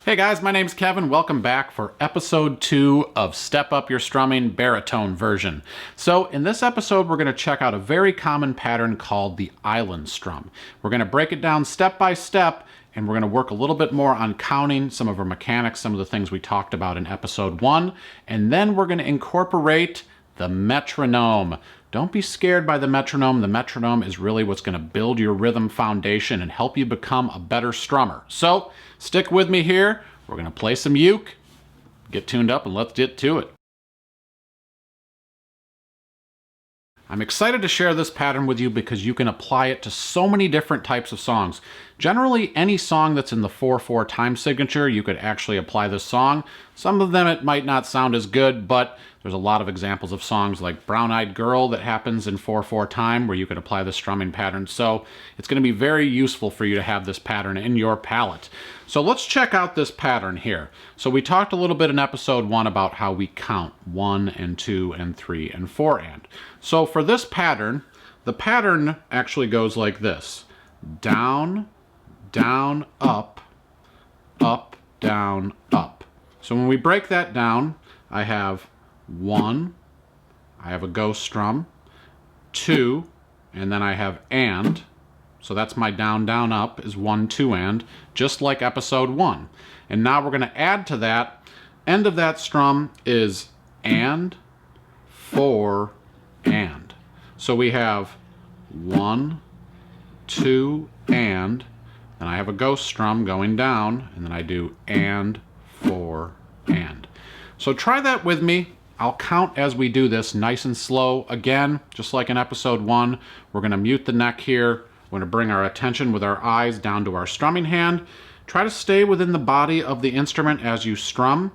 Hey guys, my name's Kevin. Welcome back for episode 2 of Step Up Your Strumming Baritone version. So in this episode, we're going to check out a very common pattern called the island strum. We're going to break it down step by step, and we're going to work a little bit more on counting some of our mechanics, some of the things we talked about in episode 1, and then we're going to incorporate the metronome. Don't be scared by the metronome. The metronome is really what's going to build your rhythm foundation and help you become a better strummer. So stick with me here. We're going to play some uke, get tuned up, and let's get to it. I'm excited to share this pattern with you because you can apply it to so many different types of songs. Generally, any song that's in the 4/4 time signature, you could actually apply this song. Some of them it might not sound as good, but there's a lot of examples of songs like Brown Eyed Girl that happens in 4/4 time where you could apply the strumming pattern. So it's going to be very useful for you to have this pattern in your palette. So let's check out this pattern here. So we talked a little bit in episode 1 about how we count 1 and 2 and 3 and 4 and. So for this pattern, the pattern actually goes like this. Down, down, up, up, down, up. So when we break that down, I have 1, I have a ghost strum, 2, and then I have and. So that's my down, down, up is 1, 2, and, just like episode 1. And now we're going to add to that, end of that strum is and, 4, and. So we have 1, 2, and I have a ghost strum going down, and then I do and, 4, and. So try that with me. I'll count as we do this nice and slow. Again, just like in episode 1, we're going to mute the neck here. We're going to bring our attention with our eyes down to our strumming hand. Try to stay within the body of the instrument as you strum.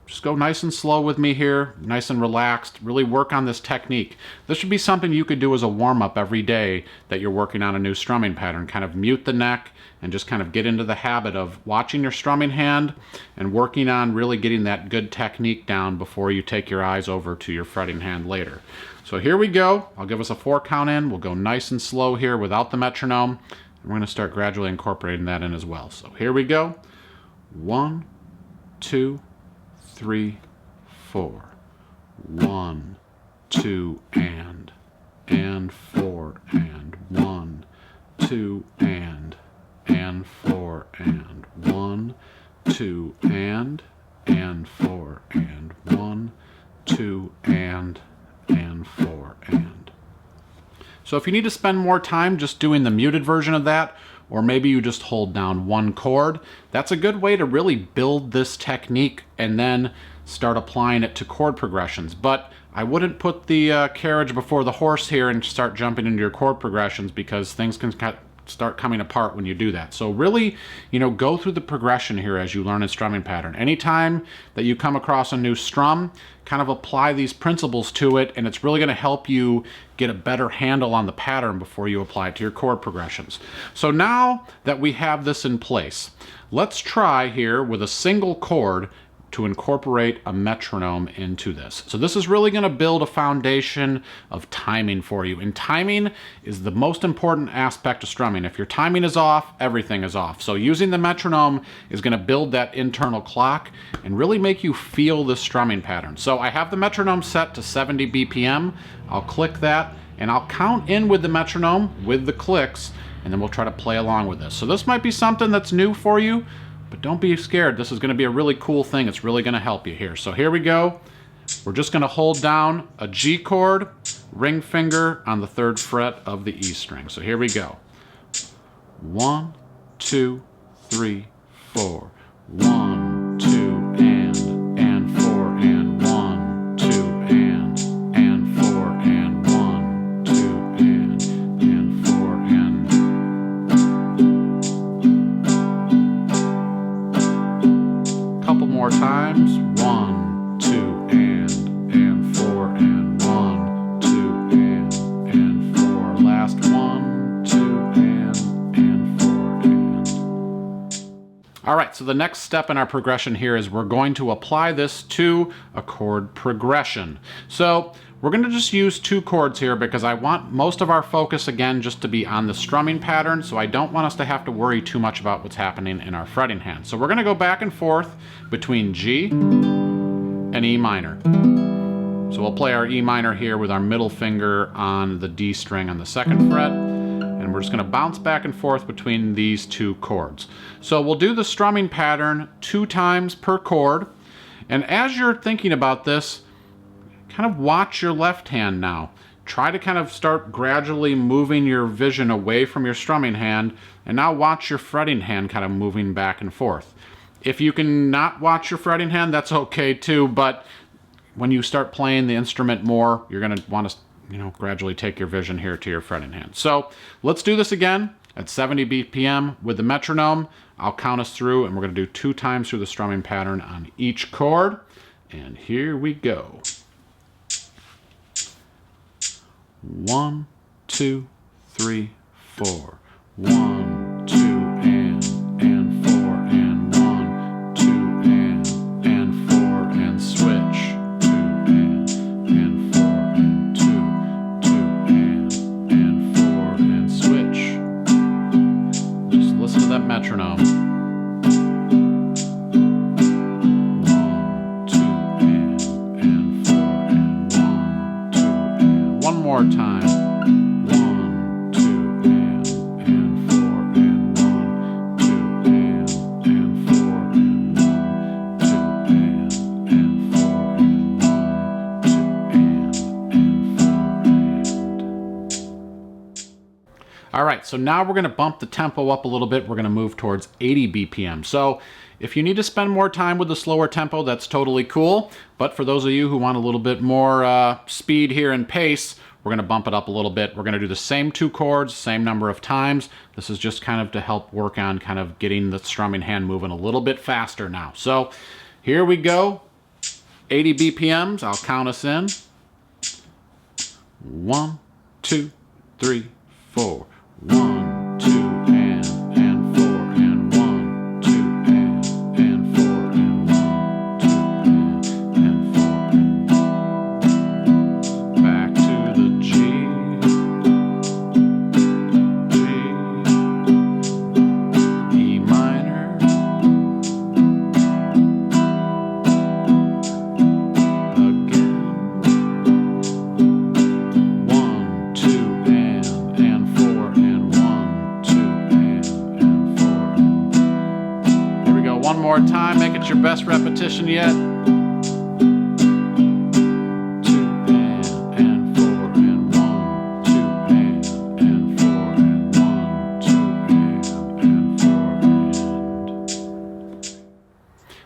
Just go nice and slow with me here, nice and relaxed. Really work on this technique. This should be something you could do as a warm-up every day that you're working on a new strumming pattern. Kind of mute the neck and just kind of get into the habit of watching your strumming hand and working on really getting that good technique down before you take your eyes over to your fretting hand later. So here we go. I'll give us a 4 count in. We'll go nice and slow here without the metronome. And we're going to start gradually incorporating that in as well. So here we go. 1, 2, 3, 4. 1, 2, and 4, and 1, 2, and 4, and 1, 2, and 4, and 1, 2, and 4, and. So if you need to spend more time just doing the muted version of that, or maybe you just hold down one chord, that's a good way to really build this technique and then start applying it to chord progressions. But I wouldn't put the carriage before the horse here and start jumping into your chord progressions, because things can start coming apart when you do that. So really, go through the progression here as you learn a strumming pattern. Anytime that you come across a new strum, kind of apply these principles to it, and it's really going to help you get a better handle on the pattern before you apply it to your chord progressions. So now that we have this in place, let's try here with a single chord to incorporate a metronome into this. So this is really going to build a foundation of timing for you. And timing is the most important aspect of strumming. If your timing is off, everything is off. So using the metronome is going to build that internal clock and really make you feel the strumming pattern. So I have the metronome set to 70 BPM. I'll click that and I'll count in with the metronome with the clicks, and then we'll try to play along with this. So this might be something that's new for you, but don't be scared. This is going to be a really cool thing. It's really going to help you here. So here we go. We're just going to hold down a G chord, ring finger on the 3rd fret of the E string. So here we go. 1, 2, 3, 4. 1, 2, and 4, and 1, 2, and 4, and 1, 2, and 4, and. Couple more times. 1, 2, and 4, and 1, 2, and 4. Last 1, 2, and 4, and. All right, so the next step in our progression here is we're going to apply this to a chord progression. So We're going to just use 2 chords here because I want most of our focus again just to be on the strumming pattern, so I don't want us to have to worry too much about what's happening in our fretting hand. So we're going to go back and forth between G and E minor. So we'll play our E minor here with our middle finger on the D string on the 2nd fret, and we're just going to bounce back and forth between these 2 chords. So we'll do the strumming pattern 2 times per chord, and as you're thinking about this, kind of watch your left hand now. Try to kind of start gradually moving your vision away from your strumming hand, and now watch your fretting hand kind of moving back and forth. If you can not watch your fretting hand, that's okay too, but when you start playing the instrument more, you're going to want to, gradually take your vision here to your fretting hand. So let's do this again at 70 BPM with the metronome. I'll count us through, and we're going to do 2 times through the strumming pattern on each chord. And here we go. 1, 2, 3, 4. 1, 2, and 4, and 1, 2, and 4, and switch. 2, and 4, and 2, 2, and 4, and switch. Just listen to that metronome. 1, 2, and 4, and 1, 2, and one more time. 1, 2, and 4, and 1, 2, and 4, and 1, 2, and 4, and 1, 2, and 4, and. All right, so now we're going to bump the tempo up a little bit. We're going to move towards 80 BPM. So if you need to spend more time with the slower tempo, that's totally cool. But for those of you who want a little bit more speed here and pace, we're going to bump it up a little bit. We're going to do the same 2 chords, same number of times. This is just kind of to help work on kind of getting the strumming hand moving a little bit faster now. So here we go. 80 BPMs. I'll count us in. 1, 2, 3, 4. 1, 2, and 4, and 1, 2, and 4, and 1, 2, and 4. Back to the G, E minor, again. 1, 2, and 4. One more time, make it your best repetition yet. 2, and 4, and 1, 2, and 4, and 1, 2, and 4, and.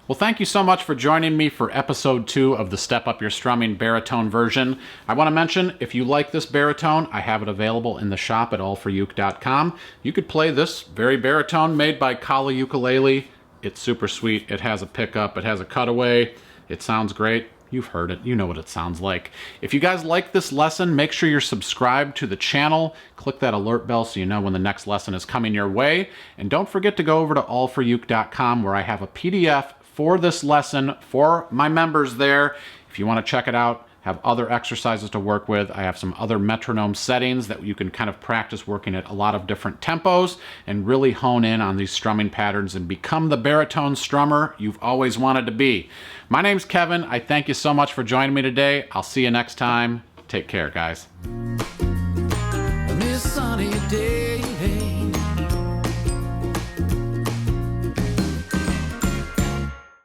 Well, thank you so much for joining me for episode 2 of the Step Up Your Strumming baritone version. I want to mention, if you like this baritone, I have it available in the shop at allforuke.com. You could play this very baritone made by Kala Ukulele. It's super sweet. It has a pickup. It has a cutaway. It sounds great. You've heard it. You know what it sounds like. If you guys like this lesson, make sure you're subscribed to the channel. Click that alert bell so you know when the next lesson is coming your way. And don't forget to go over to allforuke.com where I have a PDF for this lesson for my members there. If you want to check it out, have other exercises to work with. I have some other metronome settings that you can kind of practice working at a lot of different tempos and really hone in on these strumming patterns and become the baritone strummer you've always wanted to be. My name's Kevin. I thank you so much for joining me today. I'll see you next time. Take care, guys.